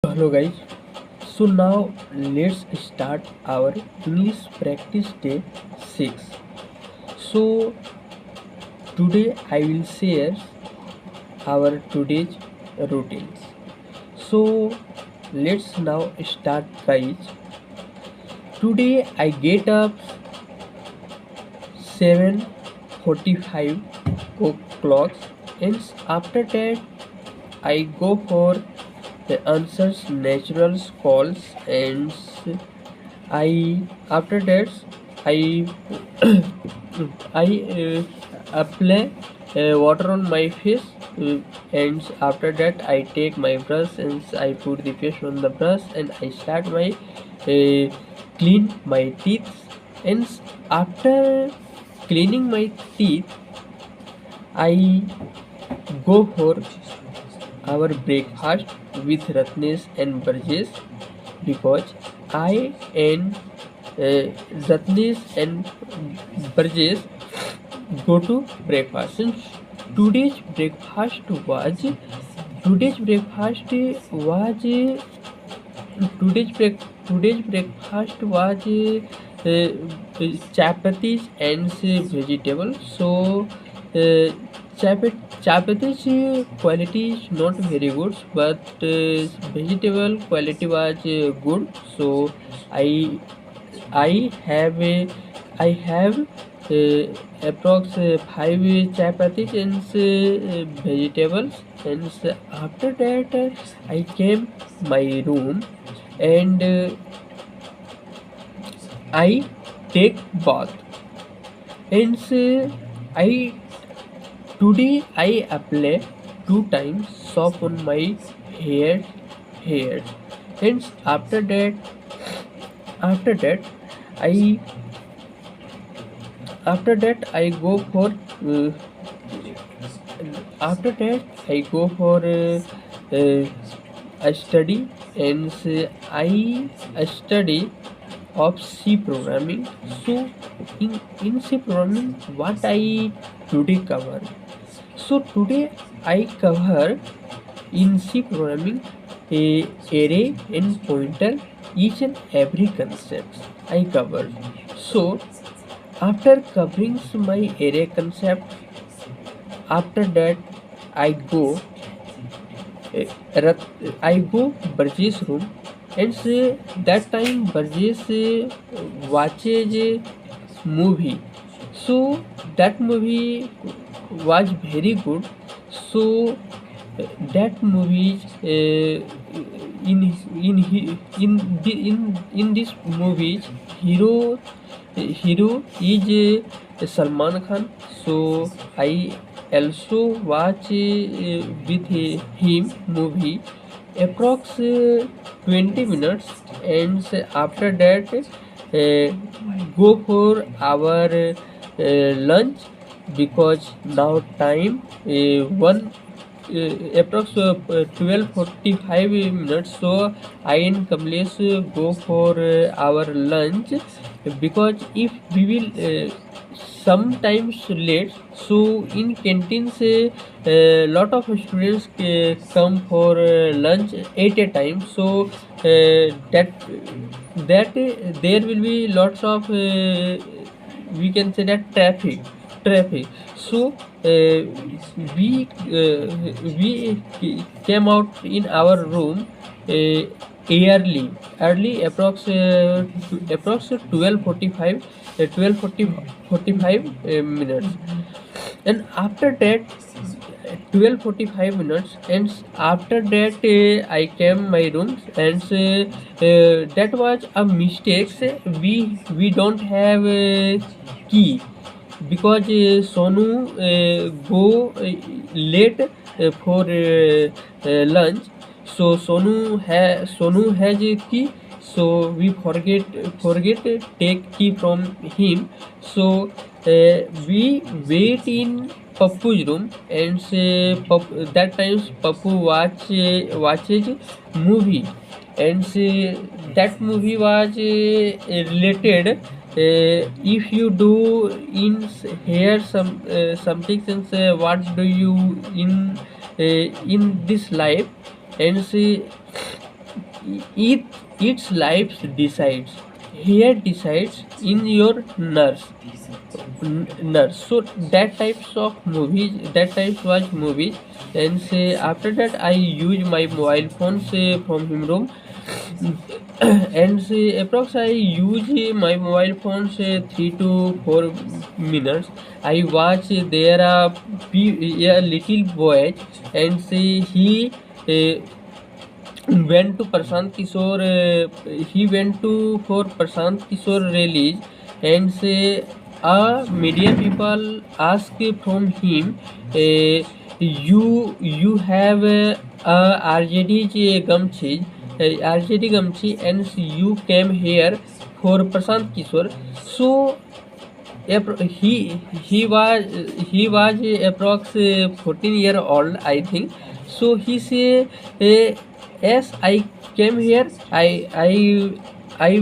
Hello guys. So now let's start our English practice day 6. So today I will share our today's routines. So let's now start guys. Today I get up 7:45 o'clock and after that I go for the answers natural calls and I after that I I apply water on my face and after that I take my brush and I put the face on the brush and I start my clean my teeth and after cleaning my teeth I go for our breakfast with Ratnesh and Burgess because I and Ratnesh and Burgess go to breakfast. And today's breakfast was today's breakfast was today's breakfast was chapatis and vegetables. So chapatis quality is not very good, but vegetable quality was good. So I I have I have approx 5 chapatis and vegetables and after that I came my room and I take bath and I today I apply 2 times soap on my hair and after that I after that I go for uh, after that I go for a study and I study of C programming. So in C programming what I today cover. So today I cover in C programming a array and pointer each and every concept I cover. So after covering my array concept, after that I go uh, I go Burgess room and say that time Burgess watches a movie. So that movie was very good. So that movie in this movie hero is Salman Khan. So I also watch with him movie approx 20 minutes and after that go for our lunch because now time 1 approx 12:45 minutes. So I and Kamlesh go for our lunch because if we will sometimes late, so in canteens lot of students come for lunch at a time. So there will be lots of we can say that traffic. So we came out in our room early approx 12:45 minutes and after that 12:45 minutes and after that I came my room and that was a mistake. We don't have key because Sonu go late for lunch. So Sonu has a key. So we forget take key from him. So we wait in Pappu's room and that times Pappu watches movie and that movie was related if you do in here something since what do you in this life and it, its life decides here decides in your nurse. So that types of movies, that types was movies. And say after that I use my mobile phone say from him room. And say approx I use my mobile phone say 3 to 4 minutes. I watch there a little boy, and say he went to Prashant Kishore. He went to for Prashant Kishore release, and say media people ask from him, you have RJD Gamchi, RJD Gamchi, and you came here for Prashant Kishore. So he was approx 14-year old, I think. So he say, yes, I came here. I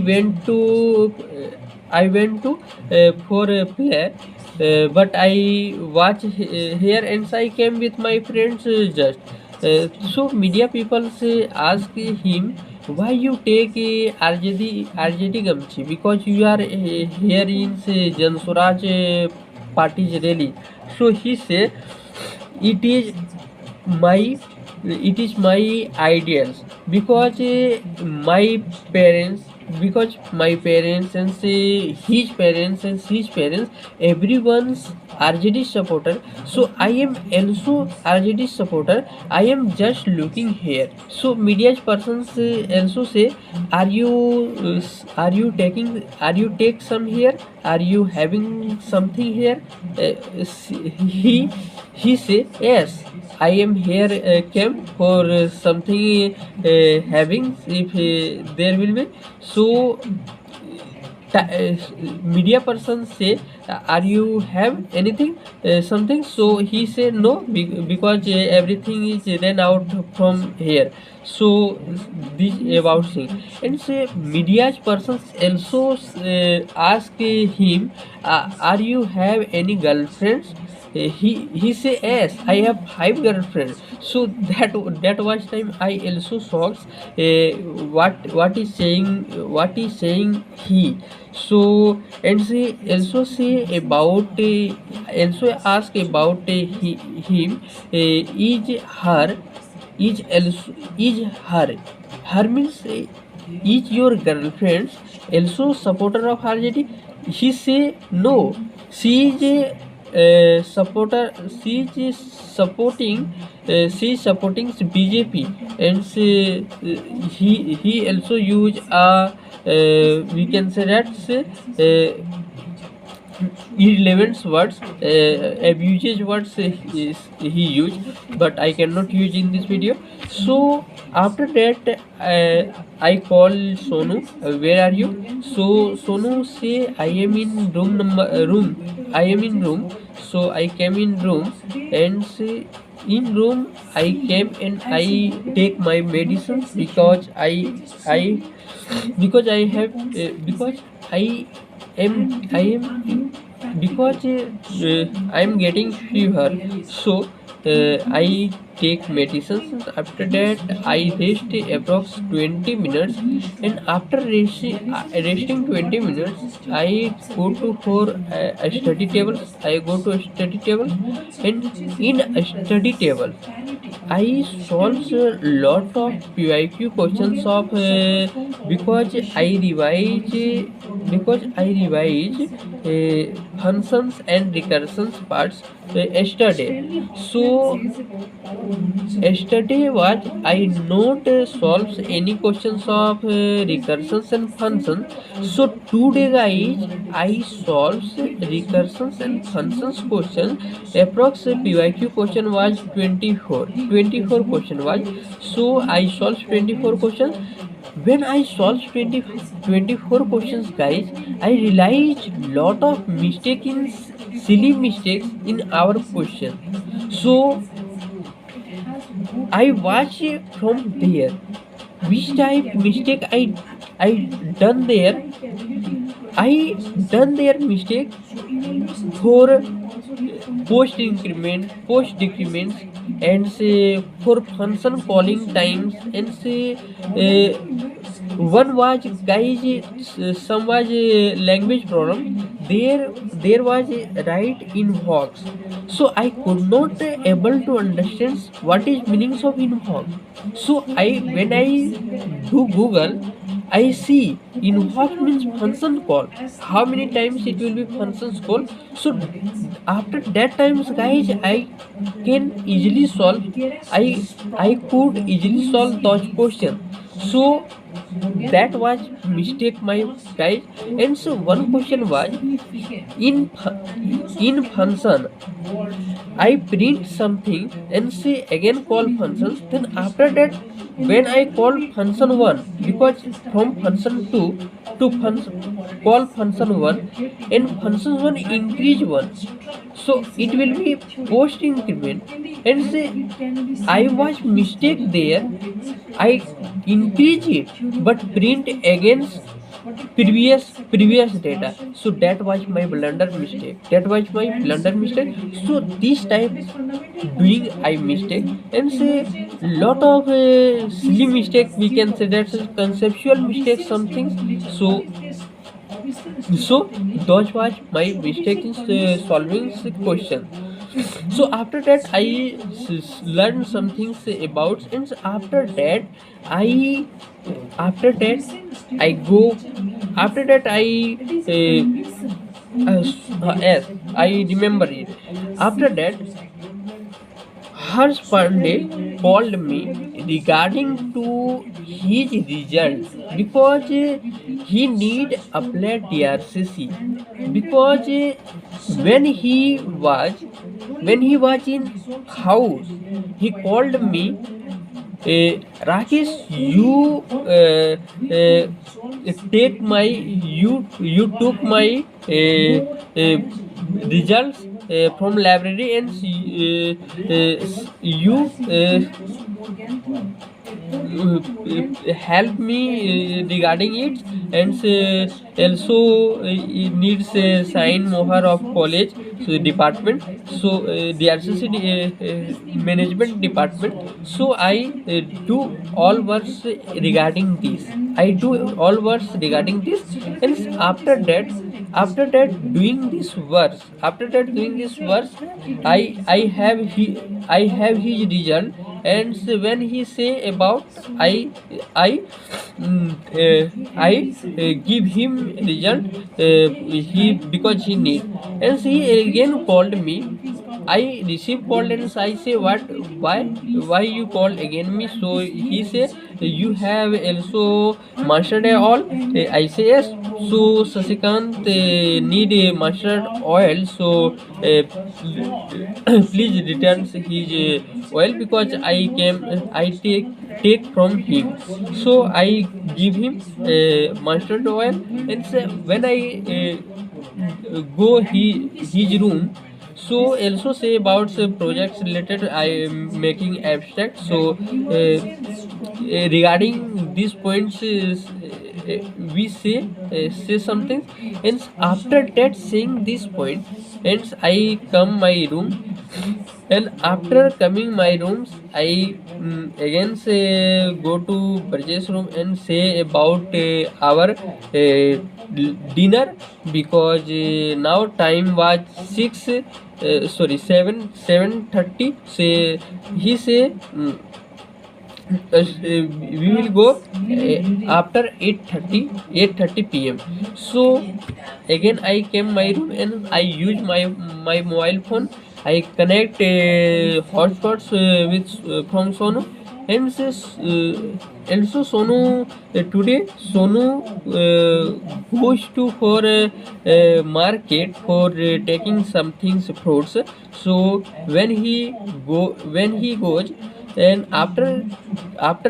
went to for a play, but I watch here, and I came with my friends just. So media people say ask him, why you take RJD Gamchi, because you are here in Jan Swaraj party's rally. So he say, it is my my ideals, because my parents and say his parents, everyone's RJD supporter. So I am also RJD supporter. I am just looking here. So media persons also say, are you taking, are you take some here, are you having something here? He say, yes, I am here came for something having, if there will be. So media person say, are you have anything something? So he say no, because everything is ran out from here. So this about thing. And say media persons also ask him, are you have any girlfriends? He say, yes, I have 5 girlfriends. So that was time I also shocked. What is saying, he. So and say also say about also ask about him, is her, is also is her means is your girlfriend also supporter of RJD? He say no, she is a supporter, she is supporting BJP. And he also use we can say that irrelevant words, abuses words he used, but I cannot use in this video. So after that I call Sonu, where are you? So Sonu say, I am in room, I am in room. So I came in room, and say in room I came and I take my medicines, because I because I have I am because I am getting fever. So I take medicines. After that I rest approx 20 minutes, and after resting 20 minutes I go to for a study table. I go to a study table, and in a study table I solve a lot of PYQ questions of because I revise functions and recursions parts yesterday. So yesterday was I not solves any questions of recursions and functions. So today guys I solves recursions and functions question. Approx PYQ question was 24 question was. So I solved 24 questions. When I solved 24 questions guys, I realized lot of mistake in silly mistakes in our question. So I watch from there which type mistake I done there. I done their mistake for post decrements, and say for function calling times, and say one was guys, some was a language problem. There was a right in Vox, so I could not able to understand what is meanings of invoke. So I when I do Google, I see invoke means function call. How many times it will be functions call? So after that times, guys, I can easily solve. I could easily solve those questions. So that was mistake, my guys. And so one question was in function I print something and say again call functions. Then after that, when I call function one, because from function two to function call function one, and function one increase one, so it will be post increment, and say I was mistake there. I increase it, but print against previous data. So that was my blunder mistake. So this type doing I mistake, and say lot of silly mistake, we can say that's a conceptual mistake, something. So those was my mistake in solving the question. So after that I learned some things about, and i after that I go after that I yes, I remember it. After that, Harsh Pandey called me regarding to his result, because he need apply DRCC, because when he was in house, he called me, Rakesh, you took my results from library, and you help me regarding it, and also it needs a sign mohar of college, so department, so the RCC management department. So I do all works regarding this. And after that doing this works, I have I have his result. And so when he say about, I give him result, he because he need. And so he again called me. I receive call, and I say what, why you call again me? So he say you have also mustard oil. I say yes. So Sasikant need a mustard oil. So please return his oil, because I take from him. So I give him mustard oil, and so when I go his room, so also say about projects related, I am making abstract. So regarding these points we say something. And after that saying this point, and I come my room, and after coming my rooms, I again say go to Brajesh room and say about our dinner, because now time was 7:30. Say he say we will go after 8:30 p.m. So again I came my room, and I use my mobile phone. I connect hotspots with from Sonu, and says also Sonu today Sonu goes to for market for taking some things fruits. So when he goes, and after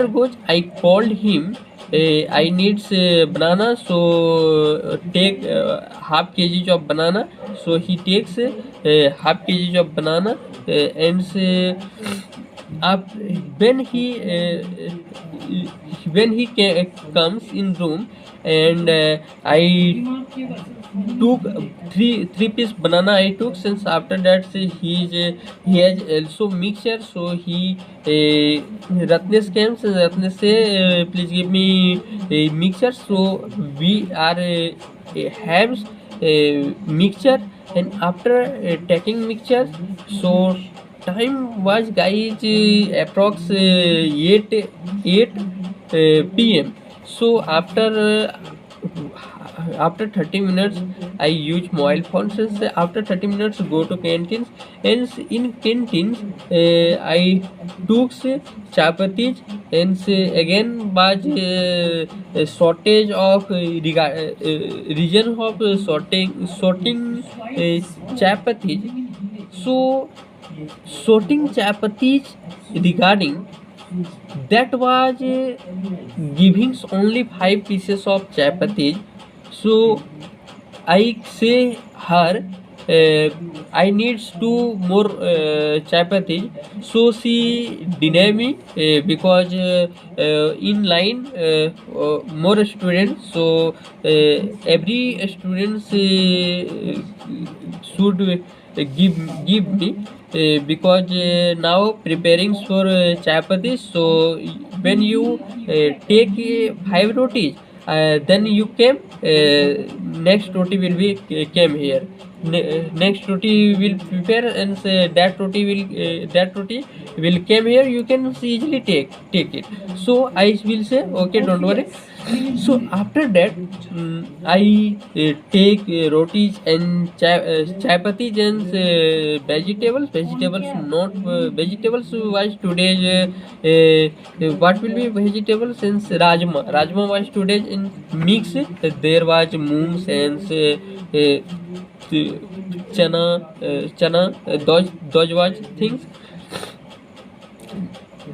goes, I called him. I needs banana, so take half kg of banana. So he takes half kg of banana, and up when when he comes in room, and I took three piece banana I took. Since after that he has also mixture, so he Ratnesh came. So Ratnesh say, please give me a mixture. So we are have mixture, and after taking mixture, so time was guys approx 8 p.m. So after 30 minutes I use mobile phone. Since after 30 minutes go to canteens, and in canteens I took chapatis, and again was shortage of region of sorting chapatis. So sorting chapatis regarding that was giving only 5 pieces of chapatis. So I say her, I needs two more chapatis. So she deny me because in line more students. So every students should give me because now preparing for chapati. So when you take 5 rotis, then you came next roti will be came here. Next roti will prepare, and that roti will came here. You can easily take it. So I will say okay, don't worry. So after that, I take rotis and chapatis and vegetables not vegetables was today's what will be vegetable. Since rajma was today's in mix, there was moongs and chana, those was things.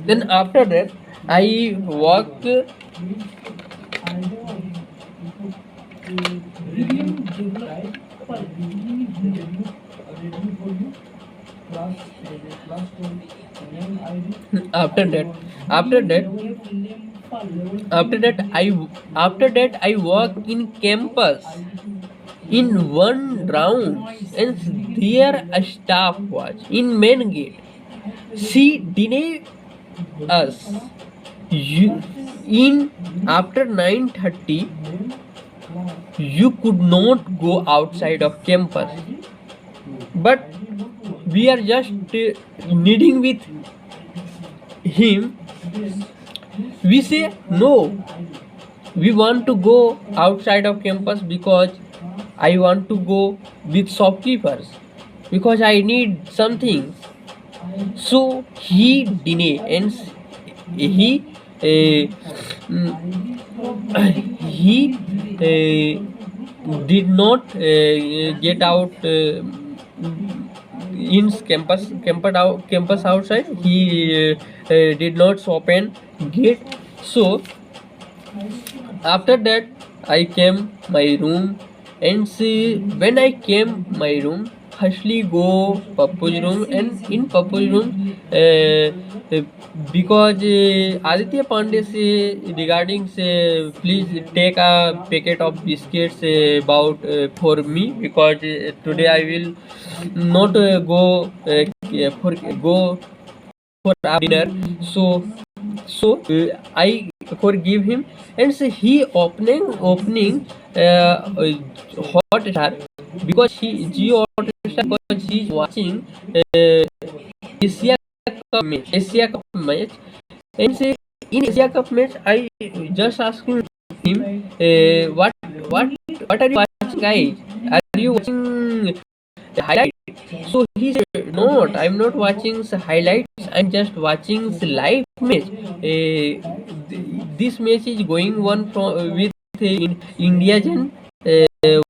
Then after that I walk. after that after that after that I walk in campus in one round, and there a staff was in main gate. She deny us. You in after 9:30 you could not go outside of campus, but we are just needing with him. We say no, we want to go outside of campus because I want to go with shopkeepers because I need something. So he deny, and he he did not get out in campus outside. He did not open gate. So after that I came my room, and see when I came my room, firstly go Pappu's room, and in Pappu's room because Aditya Pandey say regarding say please take a packet of biscuits about for me because today I will not go for our dinner. So I forgive him, and so he opening hot star because he Geo Hotstar because he's watching Asia Asia Cup match, and say in Asia Cup match I just asking him what what what are you watching, guys? Are you watching highlight? So he said, no, I'm not watching the highlights. I'm just watching the live match. This match is going on from with in India and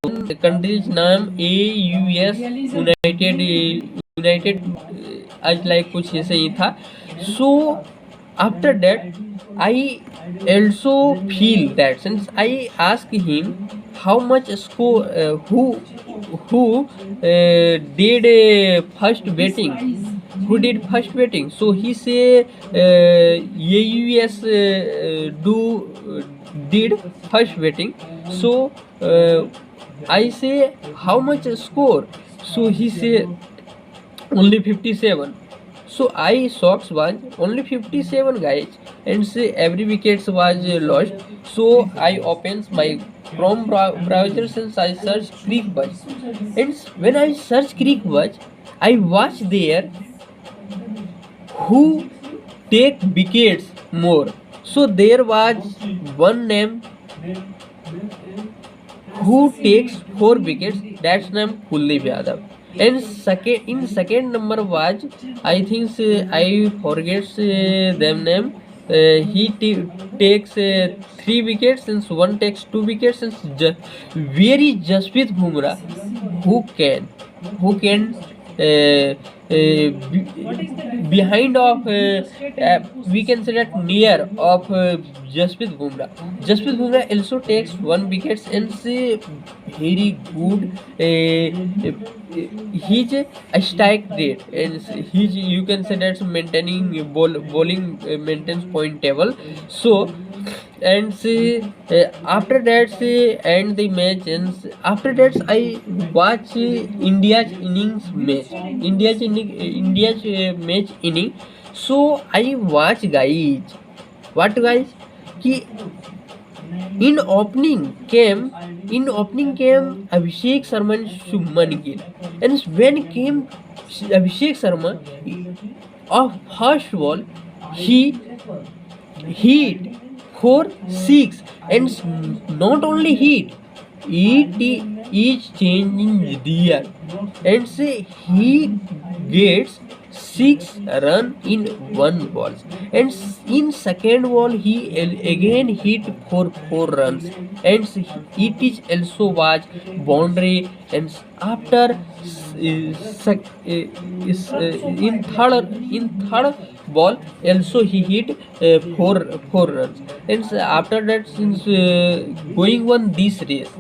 one country's name AUS United आज like कुछ ऐसे ही था. So after that I also feel that since I asked him how much score who did first betting. who did first batting? So he say AUS did first batting. So I say how much score? So he say only 57. So I socks was only 57 guys, and say every wickets was lost. So I opens my Chrome browser since I search Crickbuzz, and when I search Crickbuzz, I watch there who take wickets more. So there was one name who takes 4 wickets. That's name Kuldeep Yadav. And second number was, I think I forgets them name. He takes 3 wickets, and one takes 2 wickets, and very Jasprit Bumrah, who can who can behind of we can say that near of Jasprit Bumrah. Jasprit Bumrah also takes 1 wickets, and say very good. His strike rate, and his, you can say that's maintaining bowling maintenance point table. So and say after that say end the match, and after that I watch India's innings match, India's match inning. So I watch guys, what guys, कि in opening came Abhishek Sharma and Shubman Gill, and when came Abhishek Sharma, of first ball he hit for 6, and not only hit, it is changing gear, and say he gets 6 run in one ball, and in second ball he again hit for 4 runs, and it is also was boundary, and after in third ball also he hit four runs, and after that since going on this race,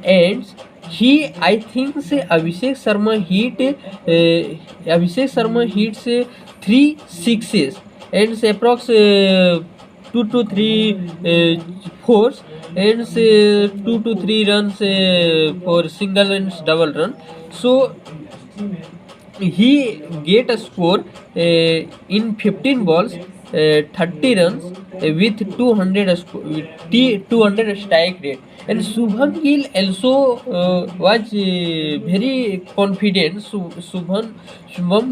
and he, I think say Abhishek Sharma hits 3 6s, and say approx 2 to 3 fours, and say 2 to 3 runs for single and double run. So he get a score in 15 balls, 30 runs with 200 strike rate. And Shubham Gill also was very confident. Shubham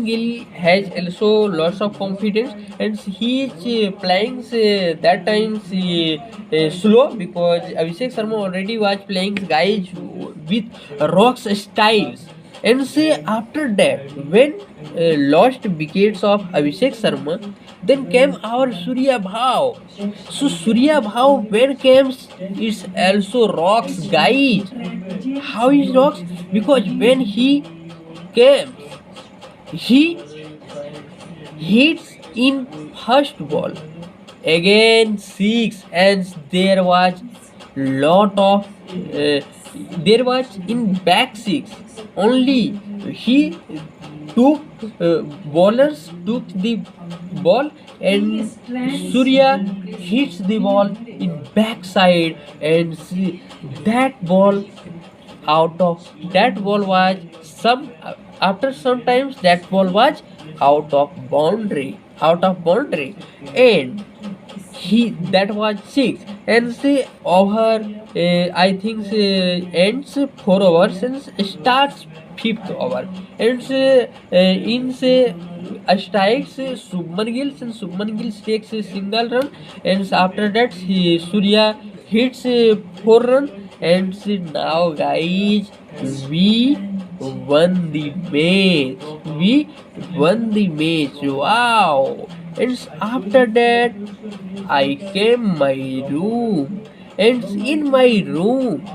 Gill has also lots of confidence, and he is playing that time slow, because Abhishek Sharma already was playing guys with rocks styles. And say after that, when lost wickets of Abhishek Sharma, then came our Surya Bhav. So Surya Bhav when came is also rocks, guys. How is rocks? Because when he came, he hits in first ball again 6, and there was lot of there was in back 6 only. He took bowlers took the ball, and Surya hits the ball in backside, and that ball that ball was some after sometimes that ball was out of boundary, and he that was 6, and say over I think ends 4 overs and starts fifth over, and in say strikes Shubman Gill, and Shubman Gill takes a single run, and after that Surya hits 4 run, and now guys we won the match. Wow. And after that I came my room, and in my room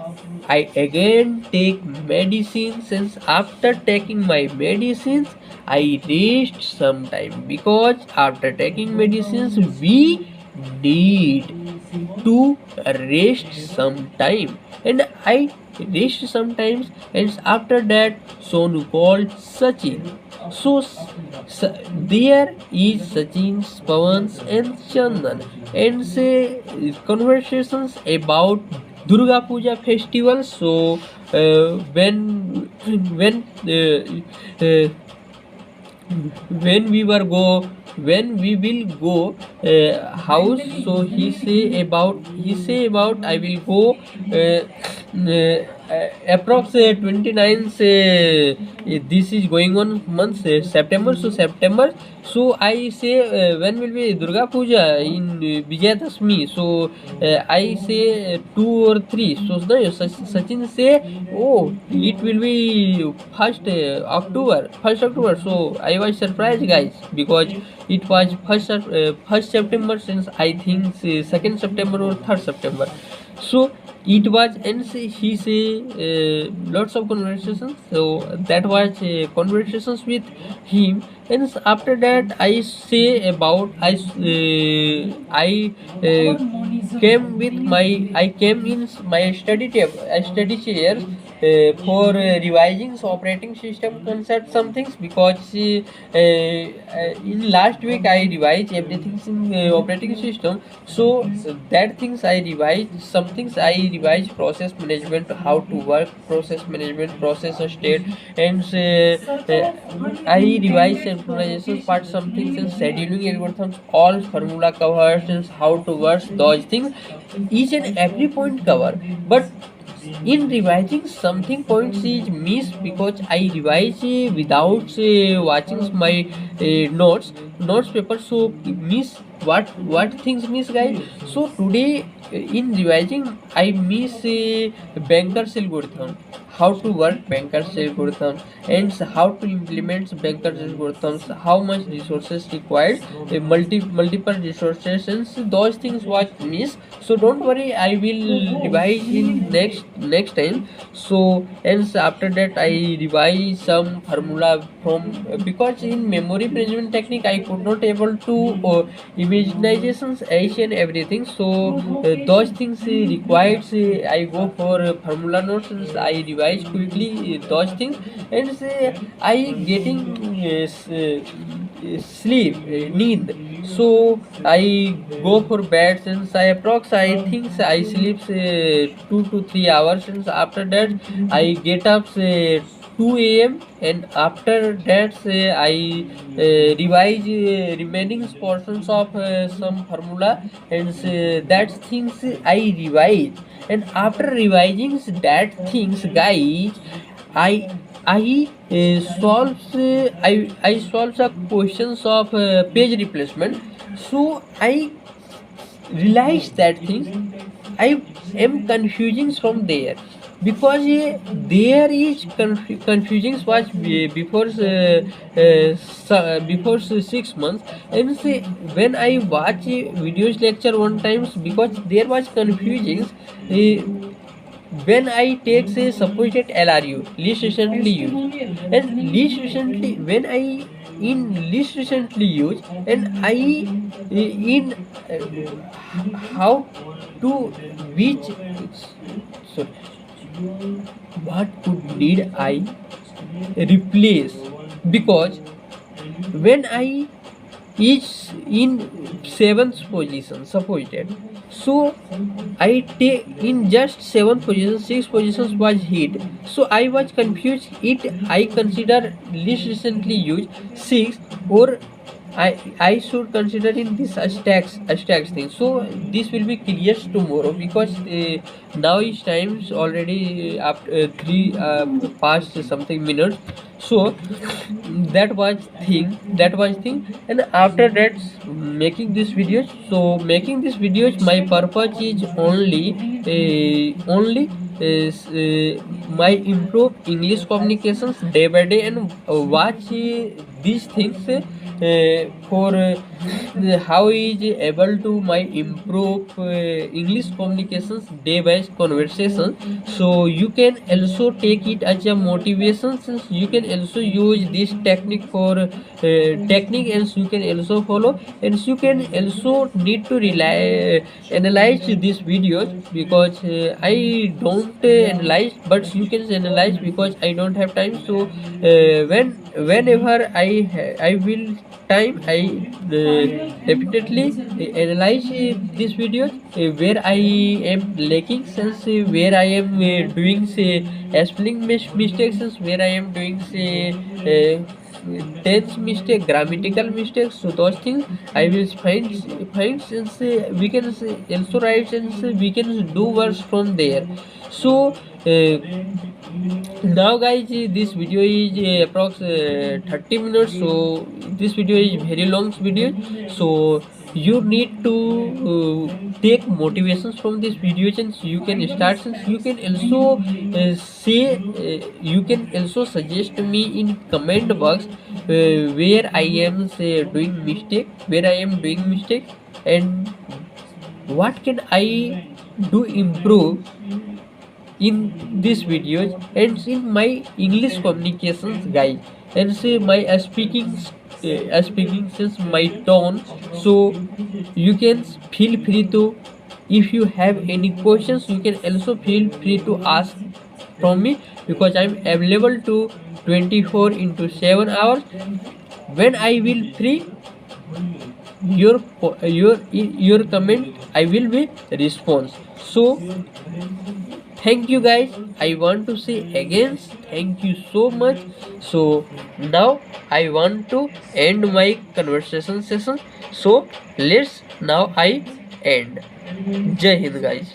I again take medicines, and after taking my medicines I rest some time, because after taking medicines we need to rest some time, and I rest sometimes, and after that Sonu called Sachin. So there is Sachin, Pawans and Chandan, and say conversations about Durga Puja festival. So when when we were go when we will go house, so he say about I will go approx 29 say this is going on month September, so September. So I say when will be Durga Puja in Vijayadashmi, so I say 2 or 3, so no, Sachin say, oh, it will be first October. So I was surprised, guys, because it was first September, since I think 2nd September or 3rd September. So it was, and he say lots of conversations. So that was conversations with him, and after that I came in my study chair for revising operating system concept some things, because in last week I revised everything in operating system. So that things I revised, some things I revised process management, how to work process management, process state, and I revised synchronization part, some things, and scheduling algorithms, all formula covers, and how to work those things, each and every point cover. But in revising something points is missed, because I revise without watching my notes paper, so miss what things miss, guys. So today in revising I miss banker's algorithm, how to work banker's algorithm, and how to implement banker's algorithms, how much resources required, multiple resources, and those things was miss. So don't worry, I will revise in next time. So and after that I revise some formula from, because in memory management technique I could not able to imaginations each and everything. So those things required, I go for formula notes, and I revise quickly those things, and I getting sleep need. So I go for bed, since I think I sleep 2 to 3 hours, since after that I get up 2 a.m., and after that I revise remaining portions of some formula, and that things I revise, and after revising that things, guys, I I solve the questions of page replacement. So I realize that things I am confusing from there, because there is confusing was before 6 months, and when I watch videos lecture one times, because there was confusing when I take say supposed LRU, least recently used, and least recently when I in least recently used, and I in how to which, sorry, what could need I replace, because when I is in seventh position supposed, so I take in just seventh position, six positions was hit, so I was confused, it I consider least recently used six, or I should consider in this stacks thing. So this will be clear tomorrow, because now is times already after three past something minutes. So that was thing, and after that making this videos. So making these videos, my purpose is only is my improve English communications day by day, and watch these things for how is able to my improve English communications day by conversation. So you can also take it as a motivation, since you can also use this technique for technique, and you can also follow, and you can also need to analyze these videos, because I don't analyze, but you can analyze because I don't have time. So whenever I will time, I repeatedly analyze these videos where I am lacking, since where I am doing say spelling mistakes, since where I am doing say tense mistake, grammatical mistakes. So those things I will find, since we can also write, since we can do works from there. So now guys, this video is approx 30 minutes, so this video is very long video. So you need to take motivations from this video, since you can start, since you can also say you can also suggest me in comment box where I am say doing mistake, where I am doing mistake, and what can I do improve in these videos, and in my English communications guys, and say my speaking since my tone. So you can feel free to, if you have any questions, you can also feel free to ask from me, because I'm available to 24 into 7 hours. When I will free, your comment I will be response. So thank you guys, I want to say again thank you so much. So now I want to end my conversation session, so let's now I end. Jai Hind guys.